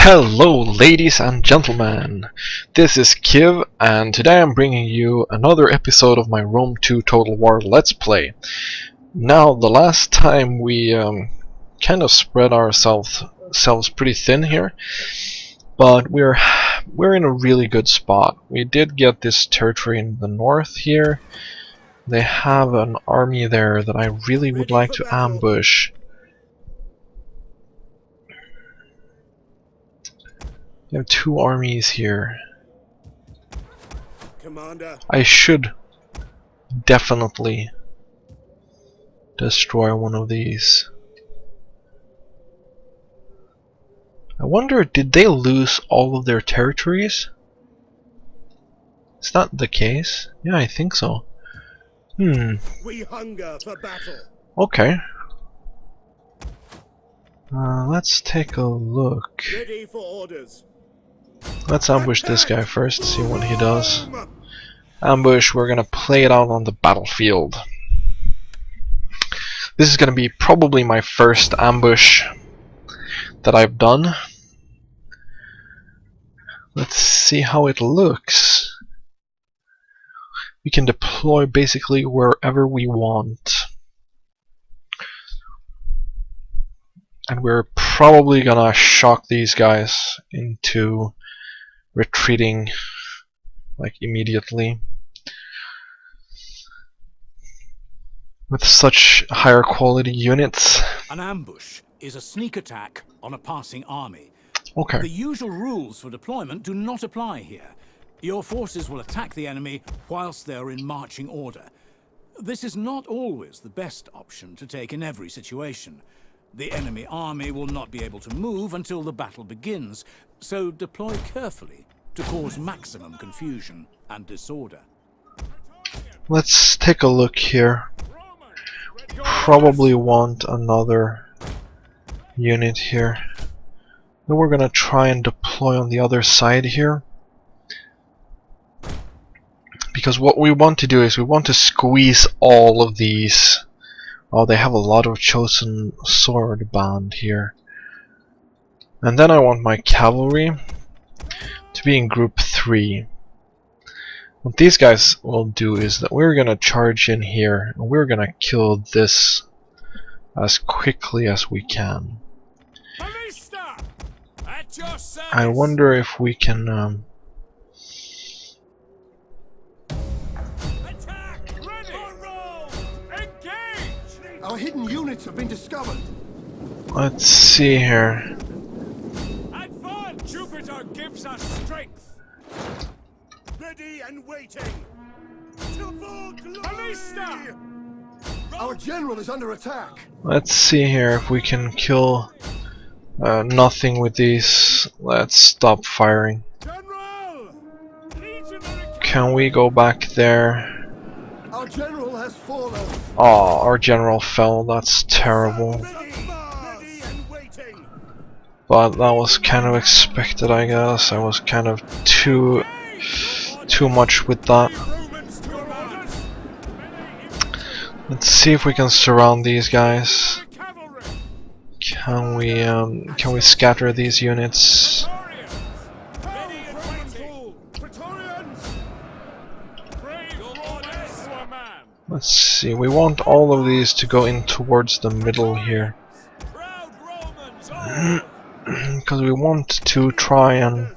Hello ladies and gentlemen, this is Kiv and today I'm bringing you another episode of my Rome 2 Total War Let's Play. Now the last time we kind of spread ourselves pretty thin here, but we're in a really good spot. We did get this territory in the north here. They have an army there that I really would like to ambush. They have two armies here. Commander. I should definitely destroy one of these. I wonder, did they lose all of their territories? Is that the case? Yeah, I think so. We hunger for battle. Okay. Let's take a look. Ready for orders. Let's ambush this guy first, see what he does. Ambush, we're gonna play it out on the battlefield. This is gonna be probably my first ambush that I've done. Let's see how it looks. We can deploy basically wherever we want. And we're probably gonna shock these guys into retreating like immediately. With such higher quality units. An ambush is a sneak attack on a passing army. Okay. The usual rules for deployment do not apply here. Your forces will attack the enemy whilst they are in marching order. This is not always the best option to take in every situation. The enemy army will not be able to move until the battle begins, so deploy carefully to cause maximum confusion and disorder. Let's take a look here. Probably want another unit here. Then we're gonna try and deploy on the other side here. Because what we want to do is we want to squeeze all of these. Oh, they have a lot of chosen sword band here. And then I want my cavalry to be in group 3. What these guys will do is that we're gonna charge in here and we're gonna kill this as quickly as we can. I wonder if we can Our hidden units have been discovered. let's see here. Advance! Jupiter gives us strength. Ready and waiting. To full glory. Our general is under attack. Let's see here if we can kill nothing with these. Let's stop firing. General! Can we go back there? Our general has fallen. Oh, our general fell. That's terrible. Ready and waiting. But that was kind of expected, I guess. I was kind of too much with that. Let's see if we can surround these guys. Can we scatter these units? Let's see, we want all of these to go in towards the middle here. Because we want to try and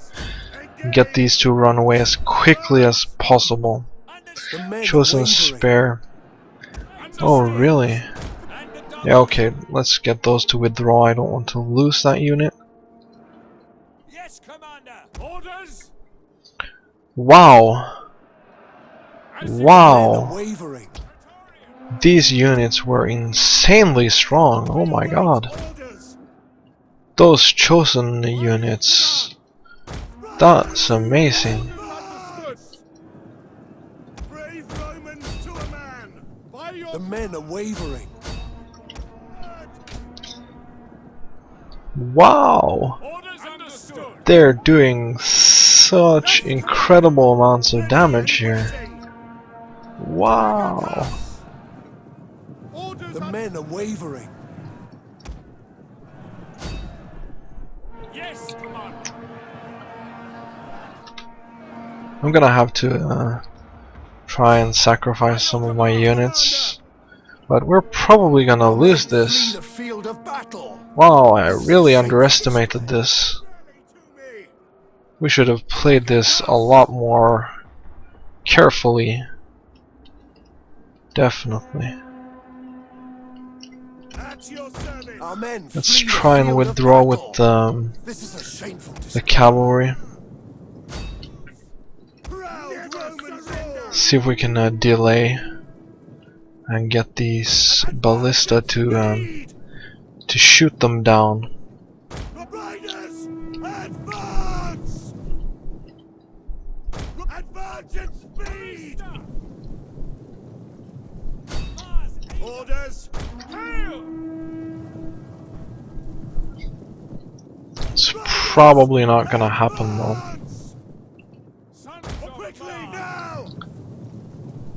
get these to run away as quickly as possible. Chosen spare. Oh, really? Yeah, okay, let's get those to withdraw. I don't want to lose that unit. Yes, Commander. Orders. Wow. Wow. These units were insanely strong. Oh my god. Those chosen units. That's amazing. The men are wavering. Wow. They're doing such incredible amounts of damage here. Wow. The men are wavering. Yes, Commander. I'm gonna have to try and sacrifice some of my units, but we're probably gonna lose Flee this. the field of battle. Wow, I really underestimated this. Rally to me. We should have played this a lot more carefully. Definitely. At your service. Our men Let's flee the try and field of withdraw battle. with This is a shameful the display. cavalry. Proud Romans all. See if we can delay and get these ballista to shoot them down. Riders, advance! Advance at speed! Orders, hail! It's probably not gonna happen though. Quickly now!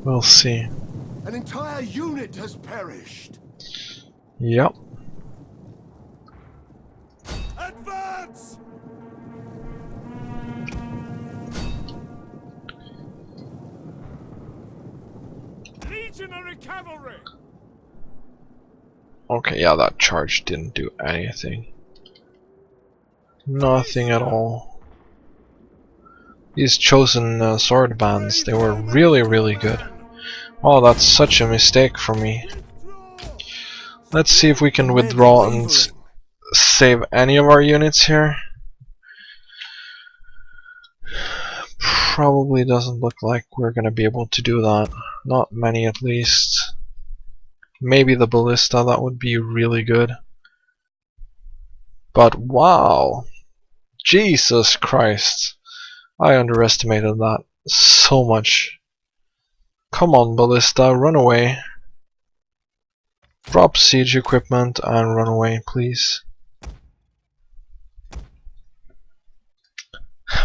We'll see. An entire unit has perished. Yep. Advance! Legionary cavalry! Okay, yeah, that charge didn't do anything. Nothing at all. These chosen sword bands, they were really, really good. Oh, that's such a mistake for me. Let's see if we can withdraw and save any of our units here. Probably doesn't look like we're gonna be able to do that. Not many at least. Maybe the ballista, that would be really good. But wow! Jesus Christ! I underestimated that so much. Come on, ballista, run away. Drop siege equipment and run away, please.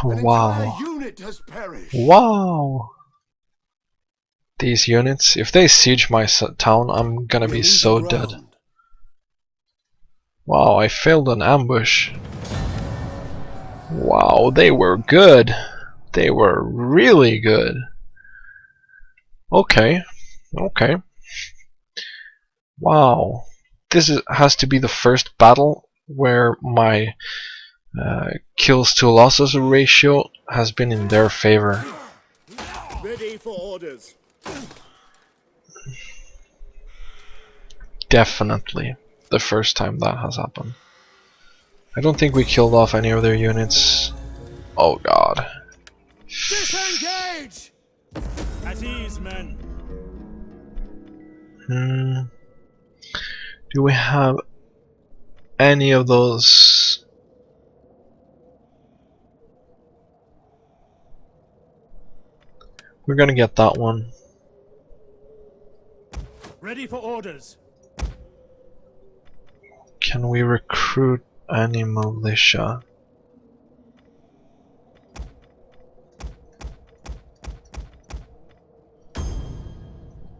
Wow. Unit has perished. Wow. These units, if they siege my town, I'm gonna be so dead. Wow, I failed an ambush. Wow, they were good. They were really good. Okay. Okay. Wow. This has to be the first battle where my kills to losses ratio has been in their favor. Ready for orders. Definitely the first time that has happened. I don't think we killed off any of their units. Oh god. Disengage! At ease, men. Do we have any of those? We're gonna get that one. Ready for orders. Can we recruit any militia?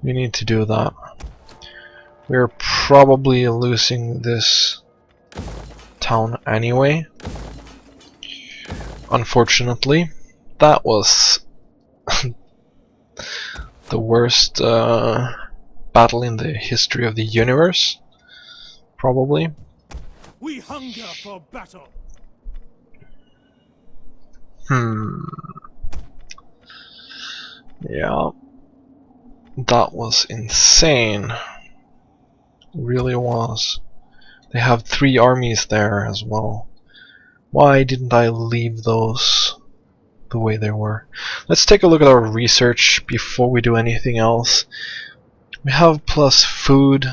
We need to do that. We're probably losing this town anyway. Unfortunately, that was the worst battle in the history of the universe. Probably. We hunger for battle. Yeah. That was insane. Really was. They have 3 armies there as well. Why didn't I leave those the way they were? Let's take a look at our research before we do anything else. We have plus food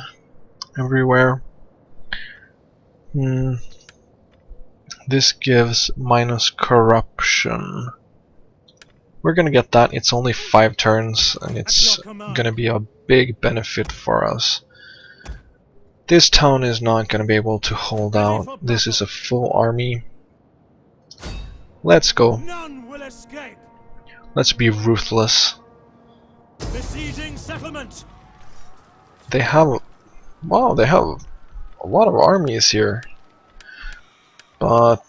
everywhere. This gives minus corruption. We're gonna get that. It's only 5 turns and it's gonna be a big benefit for us. This town is not gonna be able to hold out. This is a full army. Let's go. None will escape. Let's be ruthless. Besieging settlement. They have, wow, they have a lot of armies here. But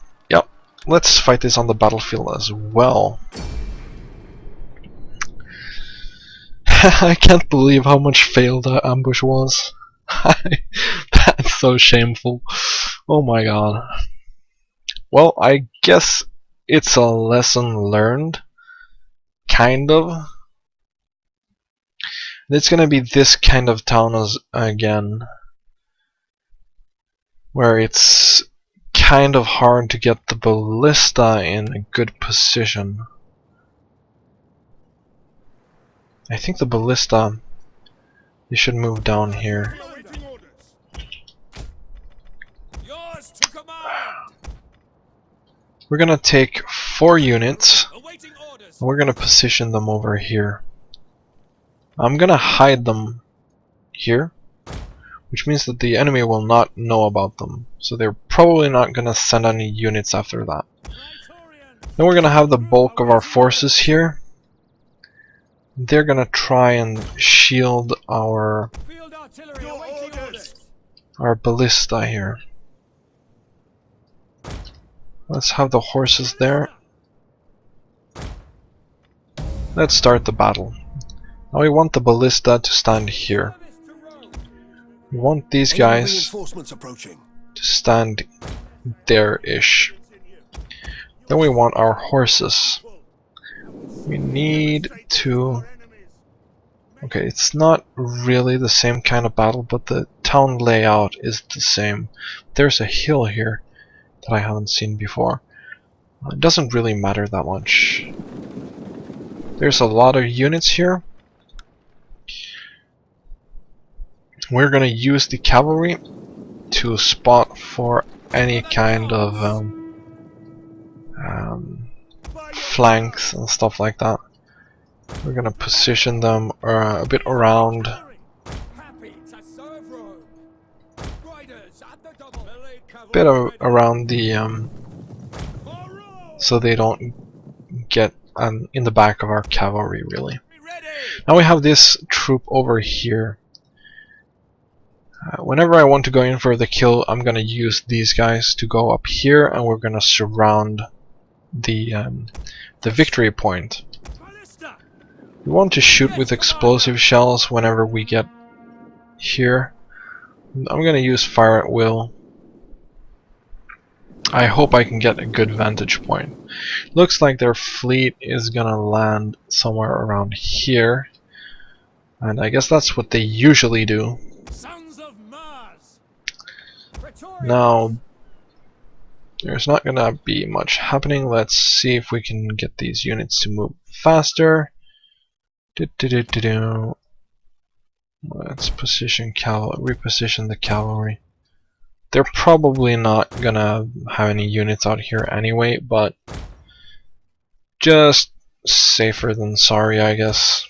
let's fight this on the battlefield as well. I can't believe how much failed that ambush was. That's so shameful. Oh my god. Well, I guess it's a lesson learned. Kind of. It's gonna be this kind of town as again, where it's kind of hard to get the ballista in a good position. I think the ballista, you should move down here. Yours to command. We're gonna take 4 units, Awaiting orders. and we're gonna position them over here. I'm gonna hide them here, which means that the enemy will not know about them. So they're probably not gonna send any units after that. Then we're gonna have the bulk of our forces here. They're gonna try and shield our Field artillery awaiting orders. ballista here. Let's have the horses there. Let's start the battle. Now we want the ballista to stand here. We want these guys Reinforcements approaching. to stand there-ish. Then we want our horses. We need to... Okay, it's not really the same kind of battle, but the town layout is the same. There's a hill here that I haven't seen before. It doesn't really matter that much. There's a lot of units here. We're gonna use the cavalry to spot for any kind of flanks and stuff like that. We're gonna position them a bit around, around the so they don't get in the back of our cavalry really. Now we have this troop over here. Whenever I want to go in for the kill, I'm gonna use these guys to go up here, and we're gonna surround the victory point. We want to shoot with explosive shells whenever we get here. I'm gonna use fire at will. I hope I can get a good vantage point. Looks like their fleet is gonna land somewhere around here, and I guess that's what they usually do. Now, there's not gonna be much happening. Let's see if we can get these units to move faster. Let's reposition the cavalry. They're probably not gonna have any units out here anyway, but just safer than sorry, I guess.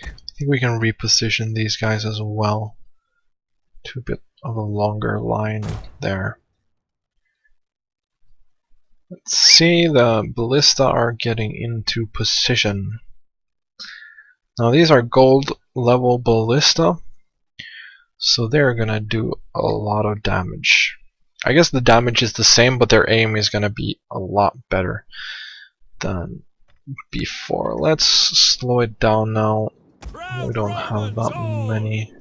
I think we can reposition these guys as well to a bit of a longer line there. Let's see, the ballista are getting into position. Now these are gold level ballista, so they're gonna do a lot of damage. I guess the damage is the same, but their aim is gonna be a lot better than before. Let's slow it down now. We don't have that many.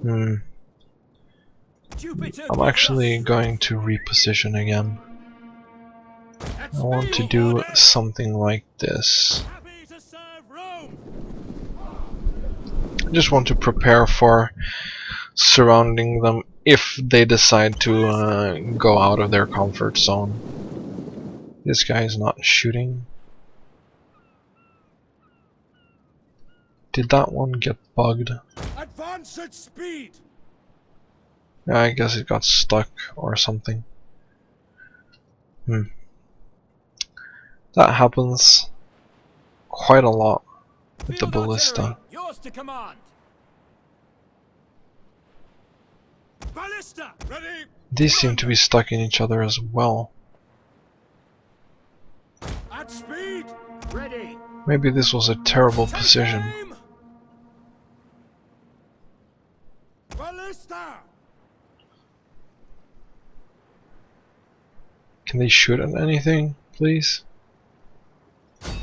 I'm actually going to reposition again. I want to do something like this. I just want to prepare for surrounding them if they decide to go out of their comfort zone. This guy is not shooting. Did that one get bugged? Advance at speed. Yeah, I guess it got stuck or something. That happens quite a lot with the ballista. Yours to command. Ballista ready. These seem to be stuck in each other as well. At speed. Ready. Maybe this was a terrible position. Ballista! Can they shoot at anything, please?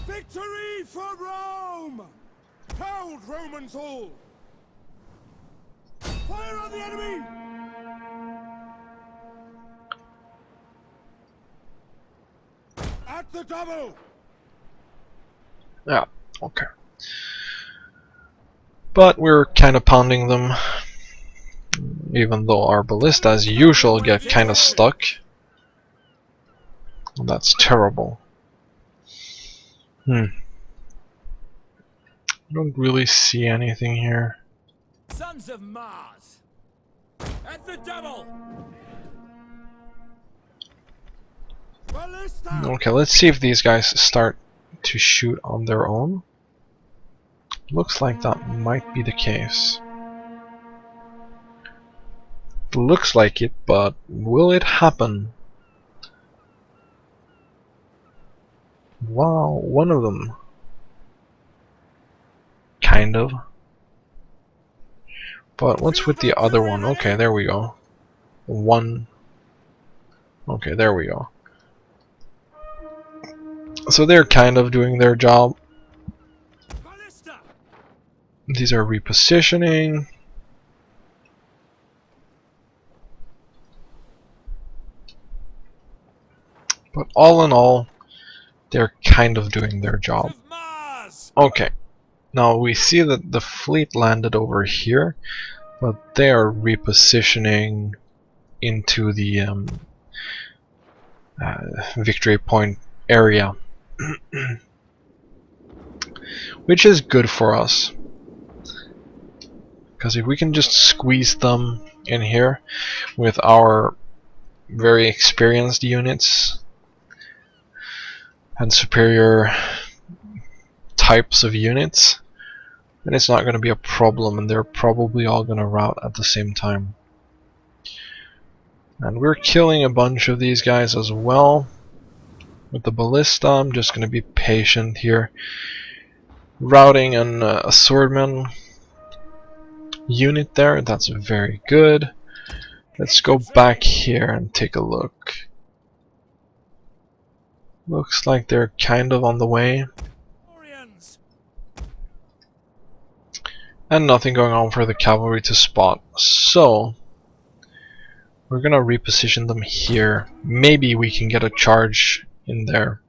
Victory for Rome! Hold, Romans all! Fire on the enemy! At the double! Yeah, okay. But we're kind of pounding them, even though our ballista, as usual, get kind of stuck. That's terrible. I don't really see anything here. Sons of Mars! At the double! Ballista! Okay, let's see if these guys start to shoot on their own. Looks like that might be the case. Looks like it, but will it happen? Wow, one of them. Kind of. But what's with the other one? Okay, there we go. One. Okay, there we go. So they're kind of doing their job. Ballista! These are repositioning. But all in all, they're kind of doing their job. Of Mars! Okay. Now we see that the fleet landed over here, but they are repositioning into the victory point area. Which is good for us. Because if we can just squeeze them in here with our very experienced units and superior types of units, then it's not going to be a problem, and they're probably all going to rout at the same time. And we're killing a bunch of these guys as well. With the ballista, I'm just going to be patient here. Routing an swordman unit there, that's very good. Let's go back here and take a look. Looks like they're kind of on the way. Orions! And nothing going on for the cavalry to spot. So we're gonna reposition them here. Maybe we can get a charge in there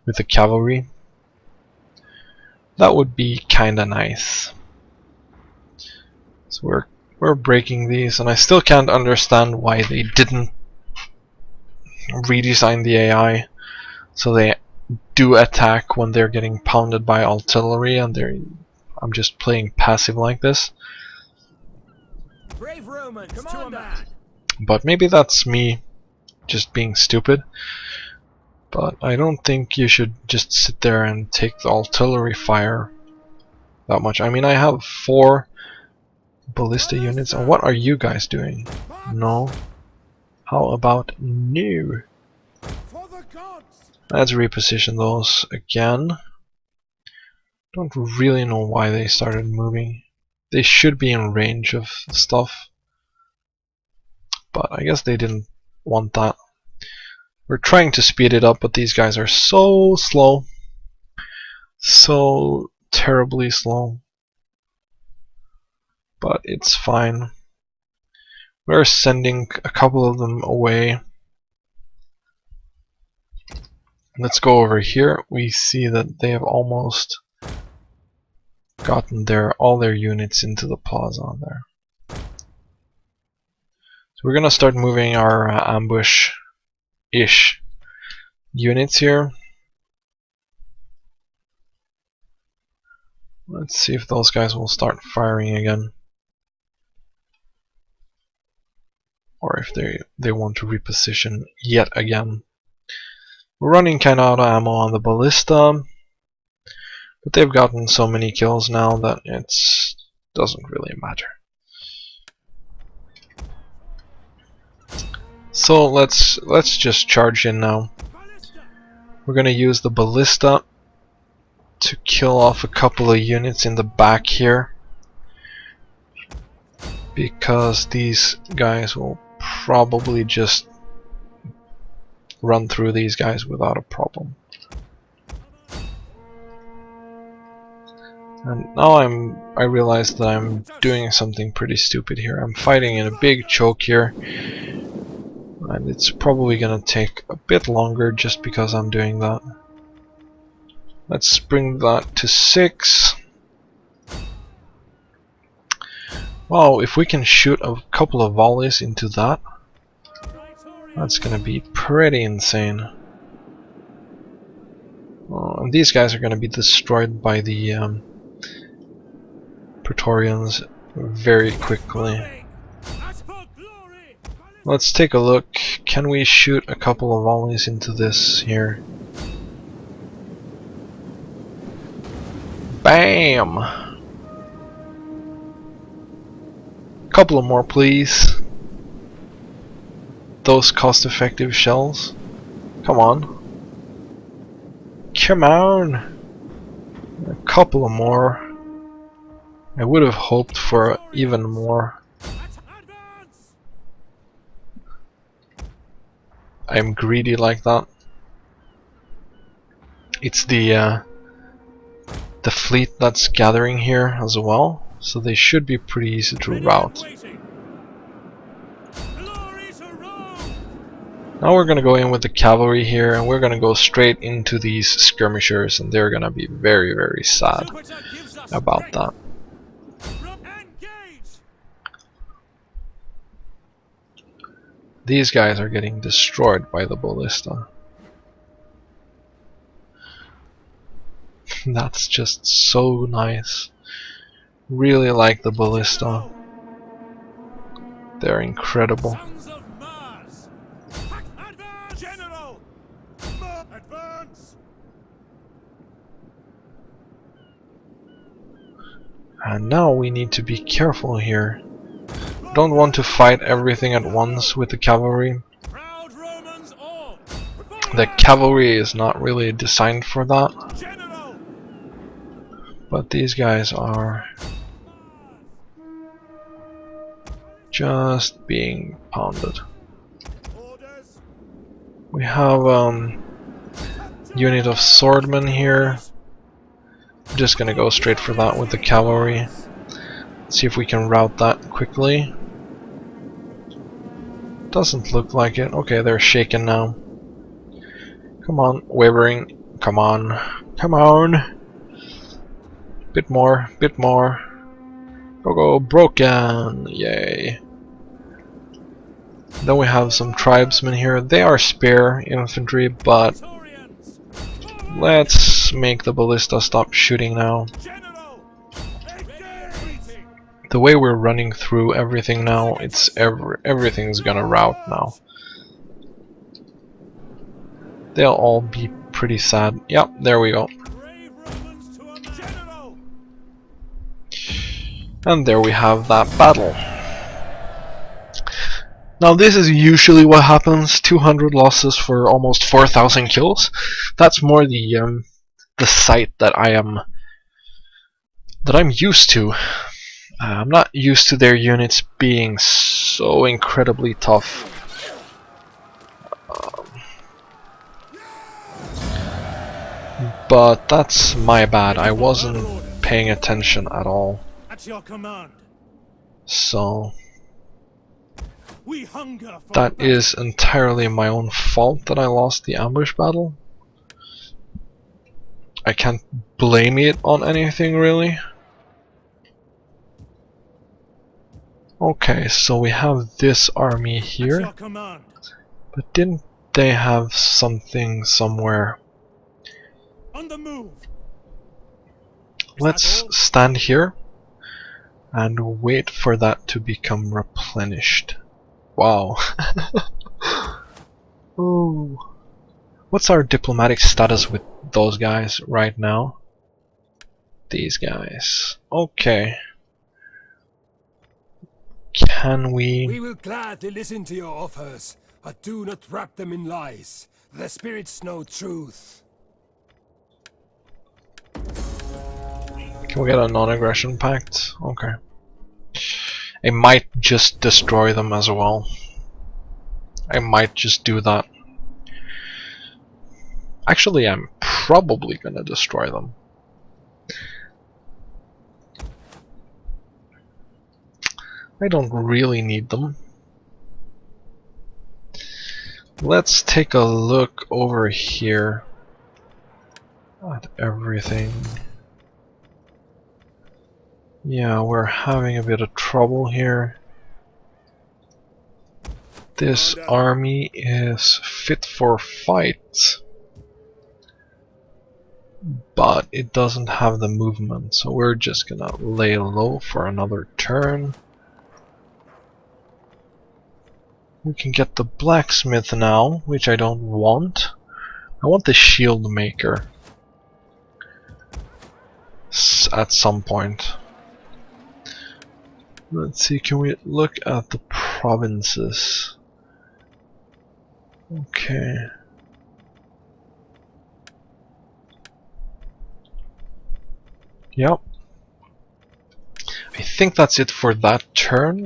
with the cavalry. That would be kinda nice. So we're breaking these, and I still can't understand why they didn't redesign the AI so they do attack when they're getting pounded by artillery, and I'm just playing passive like this. Brave Romans, to a man! But maybe that's me just being stupid. But I don't think you should just sit there and take the artillery fire that much. I mean, I have 4 ballista units, and what are you guys doing? No. How about no? For the gods! Let's reposition those again. Don't really know why they started moving. They should be in range of stuff, but I guess they didn't want that. We're trying to speed it up, but these guys are so slow. So terribly slow. But it's fine. We're sending a couple of them away. Let's go over here. We see that they have almost gotten all their units into the plaza there. So we're gonna start moving our ambush-ish units here. Let's see if those guys will start firing again, or if they want to reposition yet again. We're running kinda out of ammo on the ballista, but they've gotten so many kills now that it doesn't really matter. So let's just charge in now. We're gonna use the ballista to kill off a couple of units in the back here, because these guys will probably just run through these guys without a problem. And now I realize that I'm doing something pretty stupid here. I'm fighting in a big choke here, and it's probably gonna take a bit longer just because I'm doing that. Let's bring that to 6. Wow, if we can shoot a couple of volleys into that, that's gonna be pretty insane. And these guys are gonna be destroyed by the Praetorians very quickly. Let's take a look. Can we shoot a couple of volleys into this here? Bam! Couple of more, please. Those cost-effective shells. Come on. Come on! A couple of more. I would have hoped for even more. I'm greedy like that. It's the fleet that's gathering here as well, so they should be pretty easy to rout. Now we're gonna go in with the cavalry here, and we're gonna go straight into these skirmishers, and they're gonna be very, very sad about that. These guys are getting destroyed by the ballista. That's just so nice. Really like the ballista. They're incredible. And now we need to be careful here. Don't want to fight everything at once with the cavalry. The cavalry is not really designed for that. But these guys are just being pounded. We have unit of swordmen here. I'm just gonna go straight for that with the cavalry. See if we can rout that quickly. Doesn't look like it. Okay, they're shaken now. Come on, wavering. Come on. Come on. Bit more, bit more. Go, go, broken. Yay. Then we have some tribesmen here. They are spare infantry, but let's make the ballista stop shooting now. The way we're running through everything now, it's everything's gonna rout now. They'll all be pretty sad. Yep, there we go. And there we have that battle. Now this is usually what happens, 200 losses for almost 4,000 kills. That's more the sight that I'm used to. I'm not used to their units being so incredibly tough. But that's my bad. I wasn't paying attention at all. So that is entirely my own fault that I lost the ambush battle. I can't blame it on anything really. Okay, so we have this army here, but didn't they have something somewhere? On the move. Let's stand here and wait for that to become replenished. Wow. Ooh. What's our diplomatic status with those guys right now? These guys. Okay. Can we... We will gladly listen to your offers, but do not wrap them in lies. The spirits know truth. Can we get a non-aggression pact? Okay. I might just destroy them as well. I might just do that. Actually, I'm probably gonna destroy them. I don't really need them. Let's take a look over here at everything. Yeah, we're having a bit of trouble here. This army is fit for fight, but it doesn't have the movement, so we're just gonna lay low for another turn. We can get the blacksmith now, which I don't want. I want the shield maker at some point. Let's see, can we look at the provinces? Okay. Yep. I think that's it for that turn.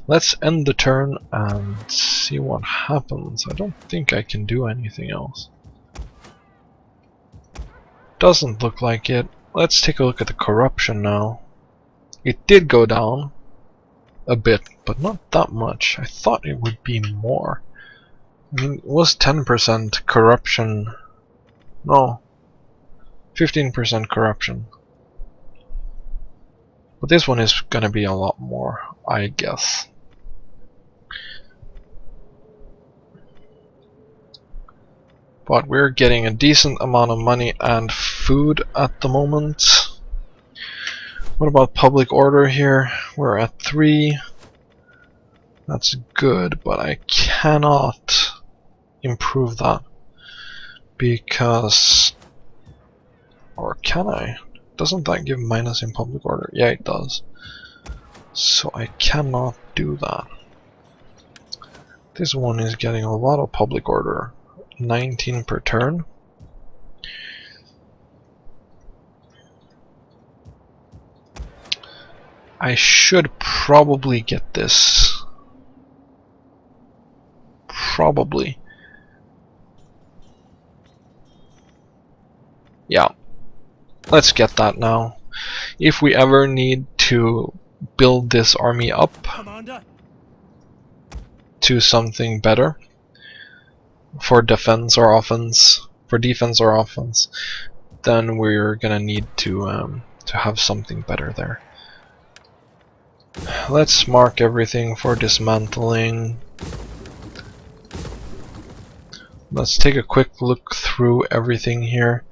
Let's end the turn and see what happens. I don't think I can do anything else. Doesn't look like it. Let's take a look at the corruption now. It did go down a bit, but not that much. I thought it would be more. I mean, it was 10% corruption. No, 15% corruption. But this one is gonna be a lot more, I guess. But we're getting a decent amount of money and food at the moment. What about public order here? We're at 3. That's good, but I cannot improve that because... Or can I? Doesn't that give minus in public order? Yeah, it does. So I cannot do that. This one is getting a lot of public order. 19 per turn. I should probably get this. Probably. Yeah. Let's get that now. If we ever need to build this army up Commander. to something better for defense or offense, then we're gonna need to have something better there. Let's mark everything for dismantling. Let's take a quick look through everything here.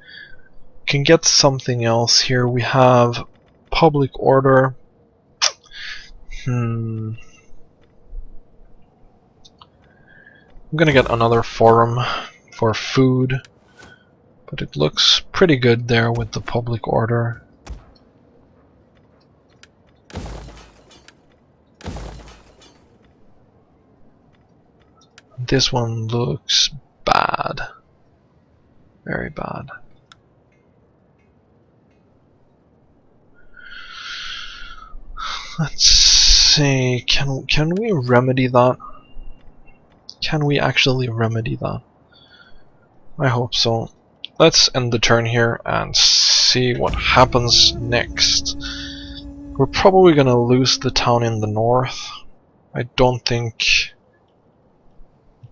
Can get something else here. We have public order. I'm gonna get another forum for food, but it looks pretty good there with the public order. This one looks bad. Very bad. Let's see, can we remedy that? Can we actually remedy that? I hope so. Let's end the turn here and see what happens next. We're probably gonna lose the town in the north. I don't think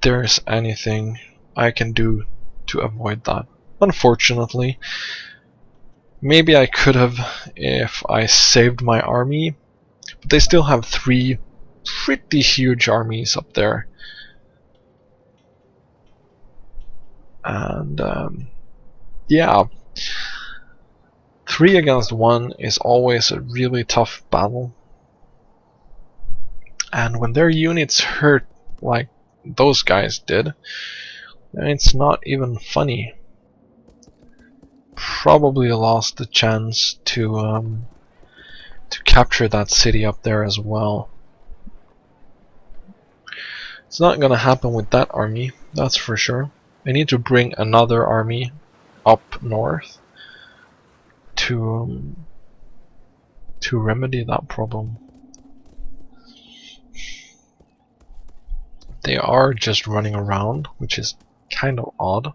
there's anything I can do to avoid that, unfortunately. Maybe I could have if I saved my army, but they still have 3 pretty huge armies up there. And yeah, 3 against 1 is always a really tough battle. And when their units hurt like those guys did, it's not even funny. Probably lost the chance to capture that city up there as well. It's not gonna happen with that army, that's for sure. I need to bring another army up north to remedy that problem. They are just running around, which is kind of odd.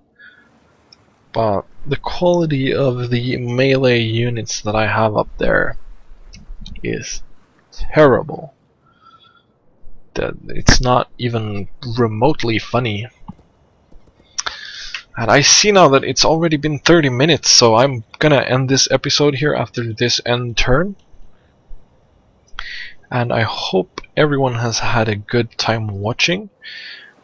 But the quality of the melee units that I have up there is terrible. That it's not even remotely funny. And I see now that it's already been 30 minutes, so I'm gonna end this episode here after this end turn. And I hope everyone has had a good time watching.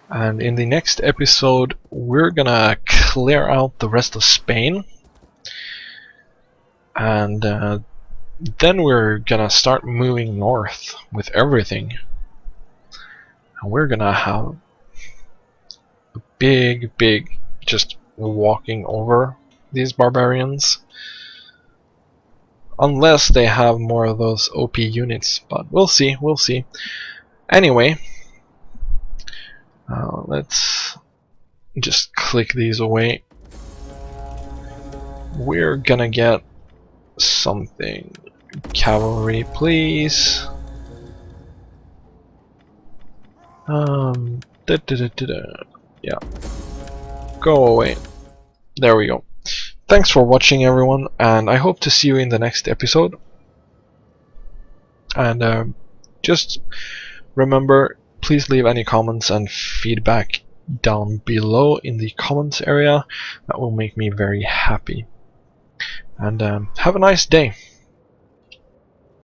And in the next episode, we're gonna clear out the rest of Spain. And then we're gonna start moving north with everything. And we're gonna have a big just walking over these barbarians. Unless they have more of those OP units, but we'll see, we'll see. Anyway, let's just click these away. We're gonna get something. Cavalry, please. Yeah. Go away. There we go. Thanks for watching, everyone, and I hope to see you in the next episode. And just remember, please leave any comments and feedback down below in the comments area. That will make me very happy. And have a nice day.